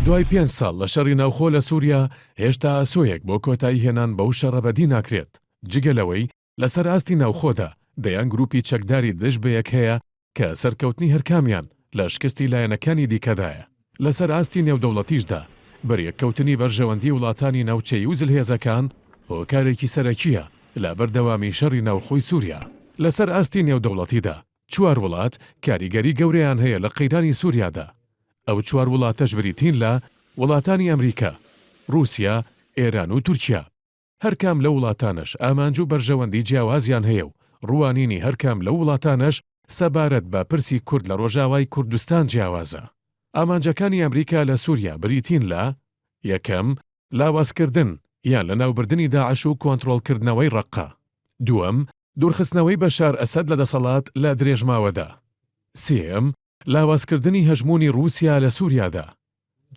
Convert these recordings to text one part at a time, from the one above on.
دوای 5 ساڵ لە شەڕی ناوخۆ لە سووریا هێشتا ئاسۆیەک بۆ کۆتایی هێنان بەو شەڕە بەدی ناکرێت. جگەلەوەی لەسەر ئاستی ناوخۆدا دەیان گروپی چەکداری دژ بەیەک هەیە کە سەرکەوتنی هەرکامیان لە شکستی لایەنەکانی دیکەدایە. لەسەر ئاستی نێودەوڵەتیشدا بەریەککەوتنی بەرژەوەندی وڵاتانی ناوچەی و زلهێزەکان هۆکارێکی سەرەکیە لە بەردەوامی شەڕی ناوخۆی سووریا. لەسەر ئاستی نێودەوڵەتیدا 4 وڵات کاریگەری گەورەیان هەیە لە قەیرانی سووریادا. ئەو 4 وڵاتەش بریتین لە وڵاتانی ئەمریکا، رووسیا، ئێران و تورکیا. هەرکام لە وڵاتانش ئامانج و بەرژەوەندی جیاوازیان هەیە و ڕوانینی هەرکام لە وڵاتانش سەبارەت بە پرسی کورد لە ڕۆژاوای کوردستان جیاوازە. ئامانجەکانی ئەمریکا لە سووریا بریتین لە: یەکەم، لاوازکردن یان لە ناوبردنی داعش و کۆنتڕۆڵکردنەوەی ڕەققە. دووەم، دوورخستنەوەی بەشار ئەسەد لە دەسەڵات لە درێژماوەدا. سێم، لاوازکردنی هەژمونی رووسیا لە سووریادا.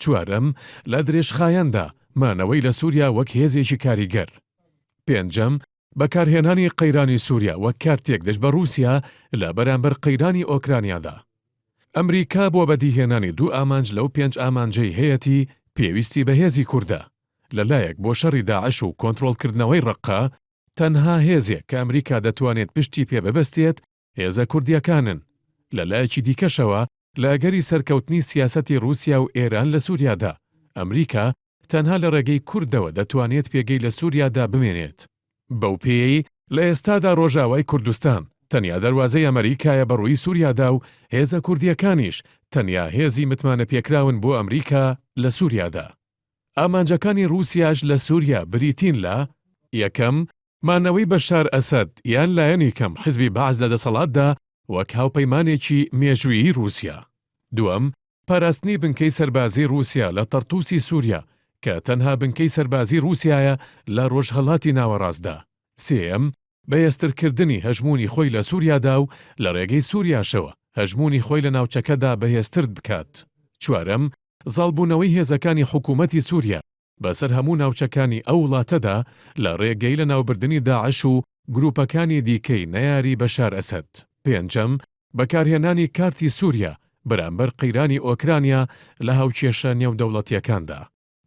چوارەم، لە درێژخایەندا مانەوەی لە سووریا وەک هێزێکی کاریگەر. پێنجەم، بەکارهێنانی قەیرانی سووریا وەک کارتێک دەست بە رووسیا لە بەرامبەر قەیرانی ئۆکرانیادا. ئەمریکا بۆ بەدیهێنانی 2 ئامانج لەو 5 ئامانجەی هەیەتی پێویستی بە هێزی کووردە. لەلایەک بۆ شەڕی داعش و کۆنتڕۆڵکردنەوەی ڕەققە تەنها هێزێک کە ئەمریکا دەتوانێت پشتی پێ ببەستێت هێزە کوردیەکانن. لەلایەکی دیکەشەوە لەگەری سەرکەوتنی سیاسەتی رووسیا و ئێران لە سووریادا ئەمریکا تەنها لە ڕێگەی کوردەوە دەتوانێت پێگەی لە سووریادا بمێنێت. بەو پێی لە ئێستادا ڕۆژاوای کوردستان تەنیا دەواازەی ئەمریکایە بەڕووی سووریادا و هێزە کوردیەکانیش تەنیا هێزی متمانە پێکراون بۆ ئەمریکا لە سووریادا. ئامانجەکانی رووسیاش لە سووریا بریتین لە: یەکەم، مانەوەی بەشار ئەسەد یان لایەنی کەم حیزبی بەعز لە دەسەڵاتدا وەک هاوپەیمانێکی مێژوویی رووسیا. دووەم، پاراستنی بنکەی سەربازی رووسیا لە تەرتووسی سووریا کە تەنها بنکەی سەربازی رووسیایە لە ڕۆژهەڵاتی ناوەڕاستدا. سێم، بەهێزترکردنی هەژمونی خۆی لە سووریادا و لە ڕێگەی سووریاشەوە هەژمونی خۆی لە ناوچەکەدا بەهێزتر بکات. چوارەم، زاڵبوونەوەی هێزەکانی حکوومەتی سووریا بەسەر هەموو ناوچەکانی ئەو وڵاتەدا لە ڕێگەی لە ناوبردنی داعش و گروپەکانی دیکەی نەیاری بەشار ئەسەد. پێنجەم، بەکارهێنانی کارتی سووریا بەرامبەر قەیرانی ئۆکرانیا لە هاوکێشە نێودەوڵەتیەکاندا.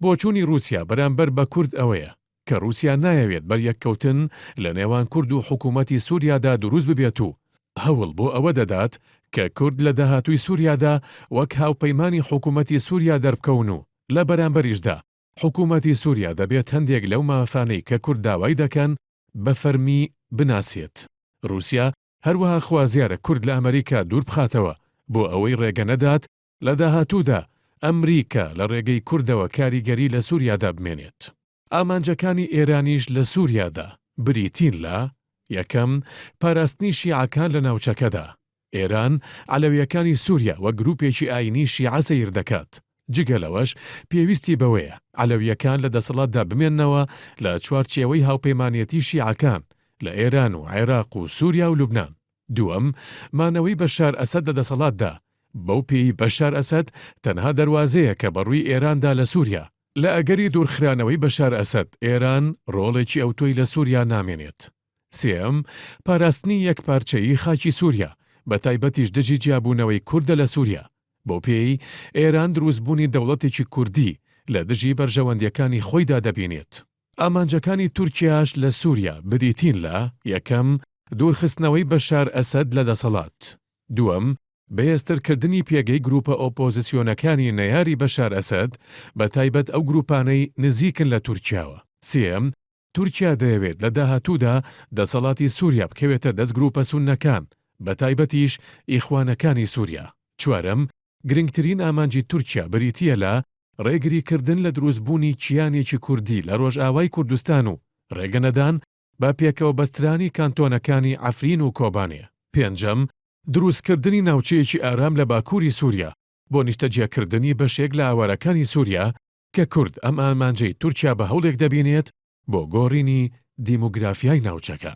بۆچوونی رووسیا بەرامبەر بە کورد ئەوەیە کە رووسیا نایەوێت بەریەککەوتن لە نێوان کورد و حکوومەتی سووریادا دروست ببێت و هەوڵ بۆ ئەوە دەدات کە کورد لە داهاتووی سووریادا وەک هاوپەیمانی حکوومەتی سووریا دەربکەون و لە بەرامبەریشدا حکوومەتی سووریا دەبێت هەندێک لەو مافانەی کە کورد داوای دەکەن بە فەرمی بناسێت. رووسیا هەروەها خوازیارە کورد لە ئەمریکا دوور بخاتەوە بۆ ئەوەی ڕێگە نەدات لە داهاتوودا ئەمریکا لە ڕێگەی کوردەوە کاریگەری لە سووریادا بمێنێت. ئامانجەکانی ئێرانیش لە سووریادا بریتین لە: یەکەم، پاراستنی شیعەکان لە ناوچەکەدا. ئێران عەلەویەکانی سووریا وە گروپێکی ئاینی شیعە سەیر دەکات. جگەلەوەش پێویستی بەوەیە عەلەویەکان لە دەسەڵاتدا بمێننەوە لە چوارچێوەی هاوپەیمانیەتی شیعەکان لە ئێران و عێراق و سووریا و لوبنان. دووەم، مانەوەی بەشار ئەسەد لە دەسەڵاتدا. بەو پێی بەشار ئەسەد تەنها دەواازەیە کە بەڕووی ئێراندا لە سووریا. لە ئەگەری دوورخرانەوەی بەشار ئەسەد ئێران ڕۆڵێکی ئەوتۆی لە سووریا نامێنێت. سێم، پاراستنی یەکپارچەیی خاکی سووریا بە تایبەتیش دژی جیابوونەوەی کوردە لە سووریا. بۆ پێی ئێران دروستبوونی دەوڵەتێکی کوردی لە دژی بەرژەوەندیەکانی خۆیدا دەبینێت. ئامانجەکانی تورکیاش لە سووریا بریتین لە: یەکەم، دوورخستنەوەی بەشار ئەسەد لە دەسەڵات. دووەم، بەهێزترکردنی پێگەی گروپە ئۆپۆزیسیۆنەکانی نەیاری بەشار ئەسەد بە تایبەت ئەو گروپانەی نزیکن لە تورکیاوە. سێم، تورکیا دەیەوێت لە داهاتوودا دەسەڵاتی سووریا بکەوێتە دەست گروپە سوننەکان بە تایبەتیش ئیخوانەکانی سووریا. چوارەم، گرنگترین ئامانجی تورکیا بریتیە لە ڕێگریکردن لە دروستبوونی کیانێکی کوردی لە ڕۆژئاوای کوردستان و ڕێگەنەدان بە پێکەوە بەسترانی کانتۆنەکانی عەفرین و کۆبانێ. پێنجەم، دروستکردنی ناوچەیەکی ئارام لە باکووری سووریا بۆ نیشتەجێکردنی بەشێک لە ئاوارەکانی سووریا کە کورد ئەم ئامانجەی تورکیا بە هەوڵێک دەبینێت بۆ گۆڕینی دیموگرافیای ناوچەکە.